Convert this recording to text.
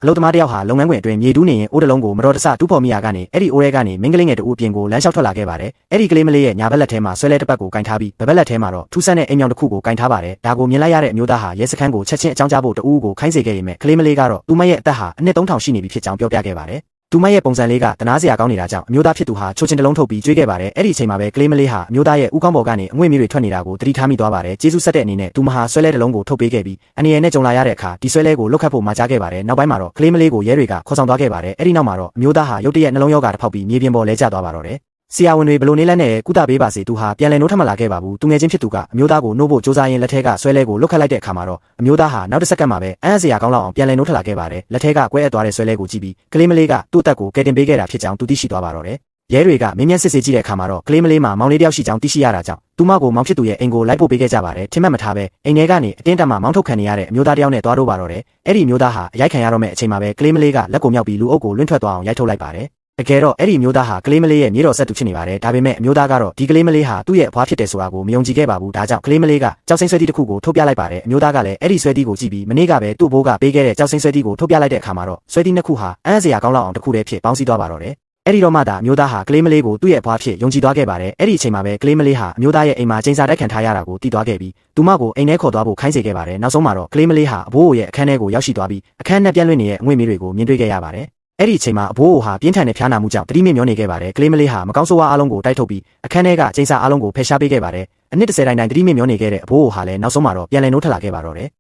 အလုတ်သမားတယောက်ဟာလုပ်ငန်းခွင်အတွင်းမြေတူးနေရင်အိုးတလုံးကိုမတော်တဆတူးဖော်မိရာကနေအဲ့ဒီအိုးထဲကနေမင်းကလေးငယ်တူအပြင်ကိုလမ်းလျှောက်ထွက်လာခဲ့ပါတယ်။အဲ့ဒီကလေးမလေးရဲ့ညာဘက်လက်ထဲမှာဆွဲလဲတစ်ပတ်ကိုကင်ထားပြီးဘက်လက်ထဲမှာတော့ထူးဆန်းတဲ့အိမ်မြောင်တစ်ခုကိုကင်ထားပါတယ်။ဒါကိုမြင်လိုက်ရတဲ့အမျိုးသားဟာရဲစခန်းကိုချက်ချင်းအကြောင်းကြားဖို့တူးကိုခိုင်းစေခဲ့ပေမဲ့ကလေးမလေးကတော့သူမရဲ့အသက်ဟာအနှစ်3000ရှိနေပြီဖြစ်ကြောင်းပြောပြခဲ့ပါတယ်။သူမရဲ့ပုံစံလေးကတနာစရာကောင်းနေတာကြောင့်အမျိုးသားဖြစ်သူဟာချိုချင်တလုံးထုတ်ပြီးကြွေးခဲ့ပါတယ်။အဲ့ဒီအချိန်မှာပဲကလေးမလေးဟာအမျိုးသားရဲ့ဥကောင်းပေါ်ကနေအငွေ့မီးတွေထွက်နေတာကိုသတိထားမိသွားပါတယ်။ကျေးဇူးဆက်တဲ့အနေနဲ့သူမဟာဆွဲလဲတစ်လုံးကိုထုတ်ပေးခဲ့ပြီးအနေနဲ့ကြုံလာရတဲ့အခါဒီဆွဲလဲကိုလွတ်ခတ်ဖို့မှာကြားခဲ့ပါတယ်။နောက်ပိုင်းမှာတော့ကလေးမလေးကိုရဲတွေကခေါ်ဆောင်သွားခဲ့ပါတယ်။အဲ့ဒီနောက်မှာတော့အမျိုးသားဟာရုတ်တရက်နှလုံးရောဂါတစ်ဖောက်ပြီးမြေပြင်ပေါ်လဲကျသွားပါတော့တယ်။ဆရာဝန်တွေဘလို့နေလဲနဲ့ကုသပေးပါစေသူဟာပြန်လည်နိုးထမလာခဲ့ပါဘူး။သူငယ်ချင်းဖြစ်သူကအမျိုးသားကိုနှိုးဖို့စူးစမ်းရင်းလက်ထဲကဆွဲလဲကိုလွတ်ခတ်လိုက်တဲ့အခါမှာတော့အမျိုးသားဟာနောက်တစ်စက္ကန့်မှာပဲအံ့စရာကောင်းလောက်အောင်ပြန်လည်နိုးထလာခဲ့ပါတယ်။လက်ထဲကကွဲအပ်သွားတဲ့ဆွဲလဲကိုကြည့်ပြီးကလေးမလေးကသူ့အသက်ကိုကယ်တင်ပေးခဲ့တာဖြစ်ကြောင်းသူသိရှိသွားပါတော့တယ်။ရဲတွေကမင်းမြတ်စစ်ဆေးကြည့်တဲ့အခါမှာတော့ကလေးမလေးမှာမောင်လေးတယောက်ရှိကြောင်းသိရှိရတာကြောင့်သူမကိုမောင်ဖြစ်သူရဲ့အိမ်ကိုလိုက်ပို့ပေးခဲ့ကြပါတယ်။ထင်မှတ်မထားပဲအိမ်ထဲကနေအတင်းတက်မှမောင်းထုတ်ခံနေရတဲ့အမျိုးသားတယောက်နဲ့သွားတော့ပါတော့တယ်။အဲ့ဒီမျိုးသားဟာအရိုက်ခံရတော့မဲ့အချိန်မှာပဲကလေးမလေးကလက်ကိုမြောက်ပြီးလူအုပ်ကိုလွင့်ထွက်သွားအောင်ရိုက်ထုတ်လိုက်ပါတယ်။တကယ်တော့အဲ့ဒီမျိုးသားဟာကလေးမလေးရဲ့မြေတော်ဆက်သူဖြစ်နေပါတယ်။ဒါပေမဲ့အမျိုးသားကတော့ဒီကလေးမလေးဟာသူ့ရဲ့အဖွားဖြစ်တယ်ဆိုတာကိုမယုံကြည်ခဲ့ပါဘူး။ဒါကြောင့်ကလေးမလေးကကြောက်စိမ့်ဆွဲတီးတစ်ခုကိုထုတ်ပြလိုက်ပါတယ်။အမျိုးသားကလည်းအဲ့ဒီဆွဲတီးကိုကြည့်ပြီးမနေ့ကပဲသူ့ဘိုးကပေးခဲ့တဲ့ကြောက်စိမ့်ဆွဲတီးကိုထုတ်ပြလိုက်တဲ့အခါမှာတော့ဆွဲတီးနှစ်ခုဟာအံ့စရာကောင်းလောက်အောင်တစ်ခုတည်းဖြစ်ပေါင်းစည်းသွားပါတော့တယ်။အဲ့ဒီတော့မှသာအမျိုးသားဟာကလေးမလေးကိုသူ့ရဲ့အဖွားဖြစ်ယုံကြည်သွားခဲ့ပါတယ်။အဲ့ဒီအချိန်မှာပဲကလေးမလေးဟာအမျိုးသားရဲ့အိမ်မှာကျင်းစာတိုက်ခံထားရတာကိုသိသွားခဲ့ပြီးသူမကိုအိမ်ထဲခေါ်သွားဖို့ခိုင်းစေခဲ့ပါတယ်။နောက်ဆုံးမှာတော့ကလေးမလေးဟာအဘိုးရဲ့အခန်းထဲကိုရောက်ရှိသွားပြီးအခန်းနဲ့ပြန့်လွင့်နေတဲ့အငွေ့မီးတွေကိုမြင်တွေ့ခဲ့ရပါတယ်။အဲ့ဒီအချိန်မှာအဘိုးဟာပြင်းထန်တဲ့ဖျားနာမှုကြောင့်တတိမြင့်မျောနေခဲ့ပါတယ်။ကလေးမလေးဟာမကောင်းဆိုးဝါးအလုံးကိုတိုက်ထုတ်ပြီးအခန်းထဲကကျင်းစာအလုံးကိုဖယ်ရှားပေးခဲ့ပါတယ်။အနှစ်30တိုင်တိုင်တတိမြင့်မျောနေခဲ့တဲ့အဘိုးဟာလည်းနောက်ဆုံးမှာတော့ပြန်လည်နိုးထလာခဲ့ပါတော့တယ်။